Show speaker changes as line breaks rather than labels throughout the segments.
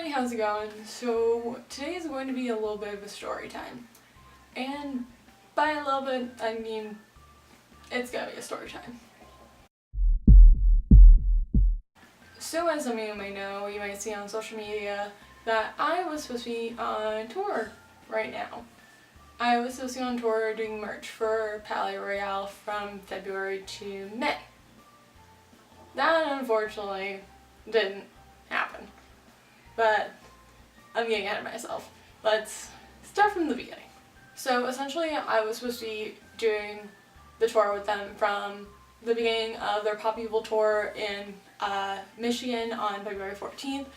everybody, how's it going? So today is going to be a little bit of a story time. And by a little bit, I mean it's gonna be a story time. So as some of you may know, you might see on social media that I was supposed to be on tour right now. I was supposed to be on tour doing merch for Palaye Royale from February to May. That unfortunately didn't happen. But I'm getting ahead of myself. Let's start from the beginning. So essentially I was supposed to be doing the tour with them from the beginning of their Pop People tour in Michigan on February 14th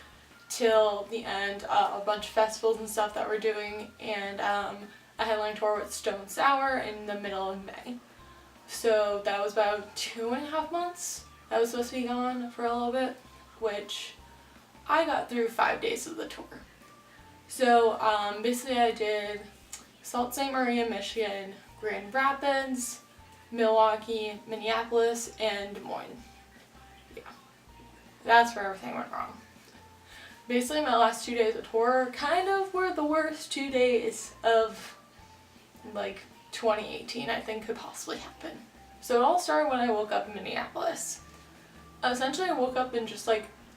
till the end of a bunch of festivals and stuff that we're doing, and a headline tour with Stone Sour in the middle of May. So that was about 2.5 months. I was supposed to be gone for a little bit, which I got through 5 days of the tour. So basically I did Sault Ste. Marie in Michigan, Grand Rapids, Milwaukee, Minneapolis, and Des Moines. Yeah, that's where everything went wrong. Basically my last 2 days of tour kind of were the worst 2 days of like 2018 I think could possibly happen. So it all started when I woke up in Minneapolis. Essentially I woke up and just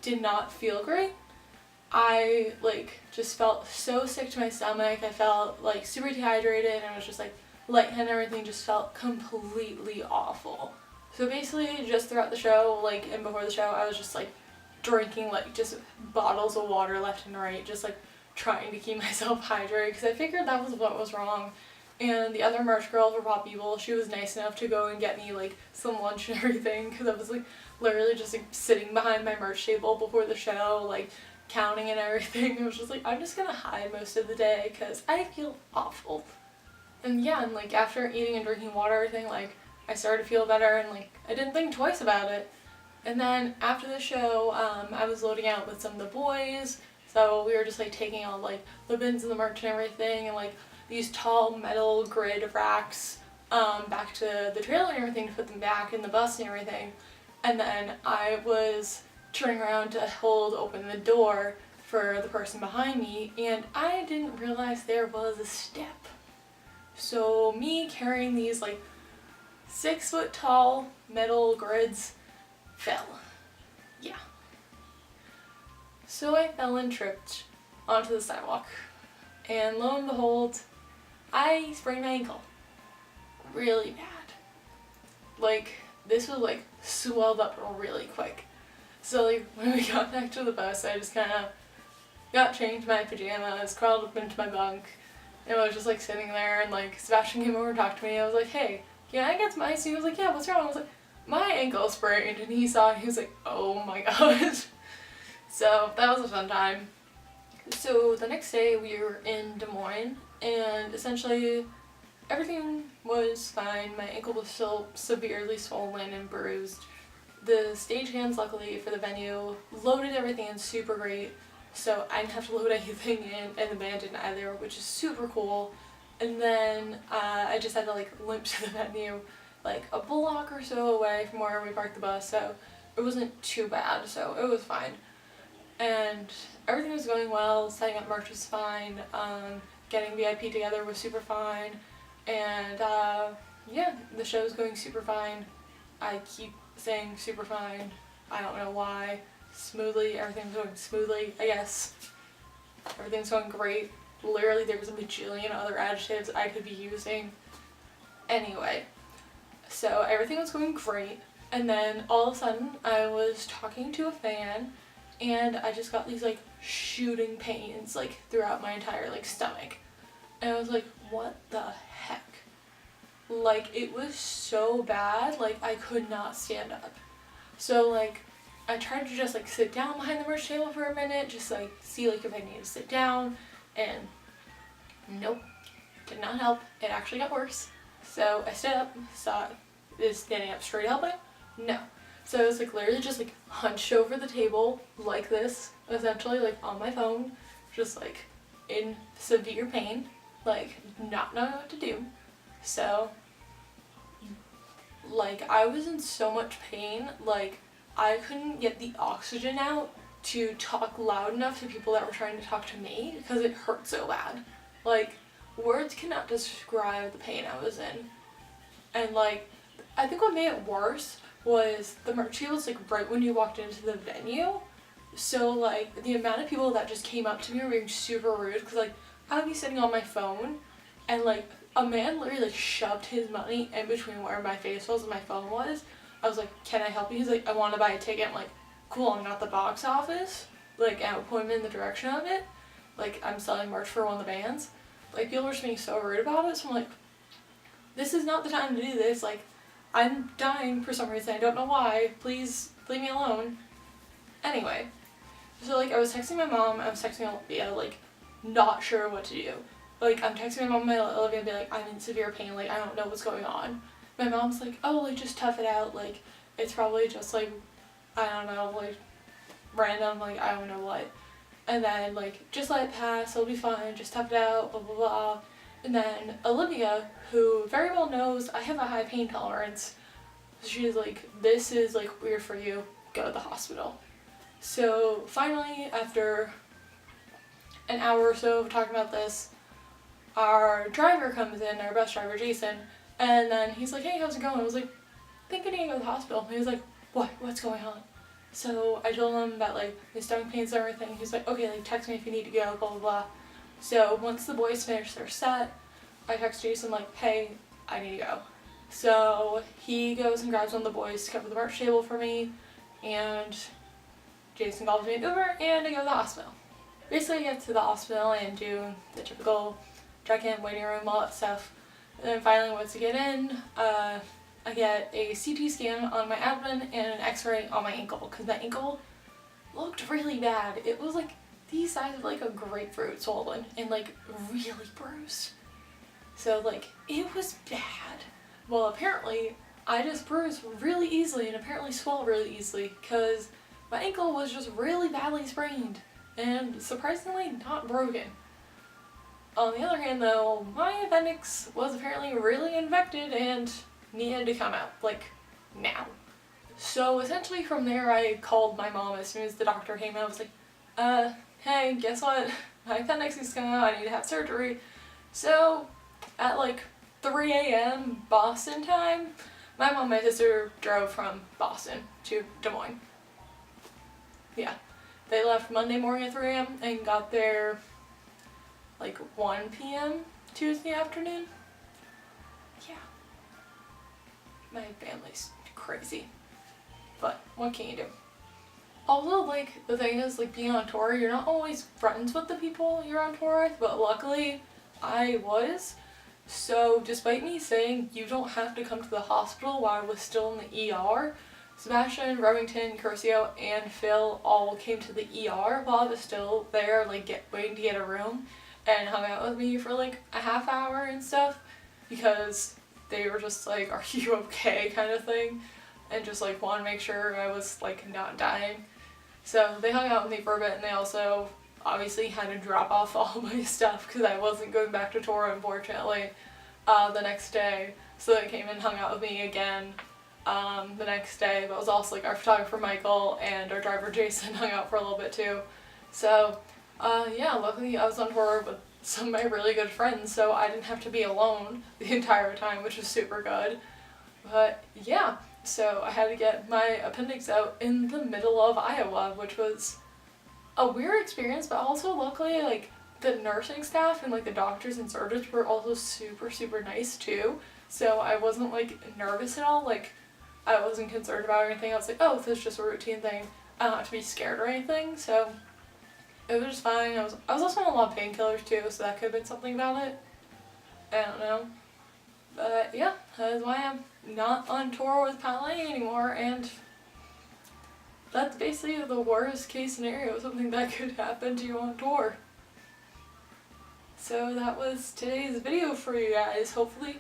did not feel great. I just felt so sick to my stomach. I felt super dehydrated, and I was just lightheaded and everything just felt completely awful. So basically just throughout the show, and before the show, I was just drinking just bottles of water left and right, just trying to keep myself hydrated, because I figured that was what was wrong. And the other merch girl for Pop People, she was nice enough to go and get me some lunch and everything, because I was literally just sitting behind my merch table before the show, counting and everything. I was just I'm just gonna hide most of the day because I feel awful. And yeah, and after eating and drinking water and everything, I started to feel better, and I didn't think twice about it. And then after the show, I was loading out with some of the boys, so we were just taking all the bins and the merch and everything, and these tall metal grid racks back to the trailer and everything to put them back in the bus and everything. And then I was turning around to open the door for the person behind me, and I didn't realize there was a step. So me carrying these 6 foot tall metal grids fell. Yeah. So I fell and tripped onto the sidewalk, and lo and behold, I sprained my ankle really bad. This was swelled up really quick. So when we got back to the bus, I just kind of got changed my pajamas, crawled up into my bunk, and I was just sitting there, and Sebastian came over and talked to me. I was like, hey, can I get some ice? And he was like, yeah, what's wrong? I was like, my ankle sprained, and he saw it, and he was like, oh my god. So that was a fun time. So the next day we were in Des Moines, and essentially everything was fine. My ankle was still severely swollen and bruised. The stagehands, luckily for the venue, loaded everything in super great, so I didn't have to load anything in, and the band didn't either, which is super cool. And then I just had to limp to the venue a block or so away from where we parked the bus, so it wasn't too bad, so it was fine. And everything was going well, setting up merch was fine, getting VIP together was super fine, and yeah, the show was going super fine. I keep saying super fine, I don't know why. Smoothly, everything's going smoothly, I guess. Everything's going great. Literally there was a bajillion other adjectives I could be using. Anyway, so everything was going great, and then all of a sudden I was talking to a fan, and I just got these shooting pains throughout my entire stomach. And I was like, what the heck? It was so bad, I could not stand up. So I tried to just sit down behind the merch table for a minute, just see if I needed to sit down, and nope, did not help. It actually got worse. So I stood up, saw, is standing up straight helping? No. So I was literally just hunched over the table like this, essentially on my phone, just in severe pain, not knowing what to do. So I was in so much pain, I couldn't get the oxygen out to talk loud enough to people that were trying to talk to me because it hurt so bad. Like, words cannot describe the pain I was in. And like, I think what made it worse was the merch table was like right when you walked into the venue. So like, the amount of people that just came up to me were being super rude because like, I would be sitting on my phone and like, a man literally like shoved his money in between where my face was and my phone was. I was like, can I help you? He's like, I want to buy a ticket. I'm like, cool, I'm not the box office. Like, I would point him in the direction of it. Like, I'm selling merch for one of the bands. Like, people were just being so rude about it. So I'm like, this is not the time to do this. Like, I'm dying for some reason. I don't know why. Please leave me alone. Anyway, so like, I was texting my mom. I was texting Olivia, like, not sure what to do. Like, I'm texting my mom and Olivia and be like, I'm in severe pain. Like, I don't know what's going on. My mom's like, oh, like, just tough it out. Like, it's probably just like, I don't know, like, random, like, I don't know what. And then, like, just let it pass, it'll be fine, just tough it out, blah, blah, blah. And then Olivia, who very well knows I have a high pain tolerance, she's like, this is, like, weird for you, go to the hospital. So, finally, after an hour or so of talking about this, our driver comes in, our bus driver, Jason, and then he's like, hey, how's it going? I was like, I think I need to go to the hospital. And he was like, what's going on? So I told him about like my stomach pains and everything. He's like, okay, like text me if you need to go, blah, blah, blah. So once the boys finish their set, I text Jason like, hey, I need to go. So he goes and grabs one of the boys to cover the merch table for me, and Jason calls me an Uber and I go to the hospital. Basically I get to the hospital and do the typical check-in, waiting room, all that stuff. And then finally once I get in, I get a CT scan on my abdomen and an x-ray on my ankle because my ankle looked really bad. It was like the size of like a grapefruit swollen and like really bruised. So like, it was bad. Well, apparently I just bruised really easily and apparently swelled really easily because my ankle was just really badly sprained and surprisingly not broken. On the other hand though, my appendix was apparently really infected and needed to come out, like, now. So essentially from there I called my mom as soon as the doctor came out. I was like, hey, guess what? My appendix is coming out, I need to have surgery. So at like 3 a.m. Boston time, my mom and my sister drove from Boston to Des Moines. Yeah, they left Monday morning at 3 a.m. and got there like 1 p.m. Tuesday afternoon. Yeah. My family's crazy. But what can you do? Also, like, the thing is, like, being on tour, you're not always friends with the people you're on tour with, but luckily I was. So despite me saying you don't have to come to the hospital while I was still in the ER, Sebastian, Remington, Curcio, and Phil all came to the ER while I was still there, like, waiting to get a room, and hung out with me for like a half hour and stuff, because they were just like, are you okay, kind of thing, and just like wanted to make sure I was like not dying. So they hung out with me for a bit, and they also obviously had to drop off all my stuff because I wasn't going back to tour, unfortunately, the next day. So they came and hung out with me again the next day, but it was also like our photographer Michael and our driver Jason hung out for a little bit too. So yeah, luckily I was on tour with some of my really good friends, so I didn't have to be alone the entire time, which was super good. But yeah, so I had to get my appendix out in the middle of Iowa, which was a weird experience, but also luckily like the nursing staff and like the doctors and surgeons were also super nice too. So I wasn't like nervous at all, like I wasn't concerned about anything. I was like, oh, this is just a routine thing. I don't have to be scared or anything, so it was just fine. I was also on a lot of painkillers too, so that could have been something about it. I don't know. But yeah, that is why I'm not on tour with Palaye anymore, and that's basically the worst case scenario, something that could happen to you on tour. So that was today's video for you guys. Hopefully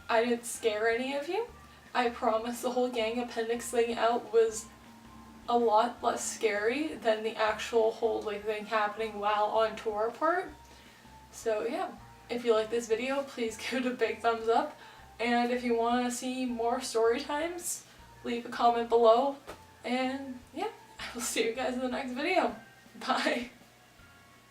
I didn't scare any of you. I promise the whole gang appendix thing out was a lot less scary than the actual whole like thing happening while on tour part. So yeah, if you like this video, please give it a big thumbs up, and if you want to see more story times, leave a comment below, and yeah, I will see you guys in the next video. Bye.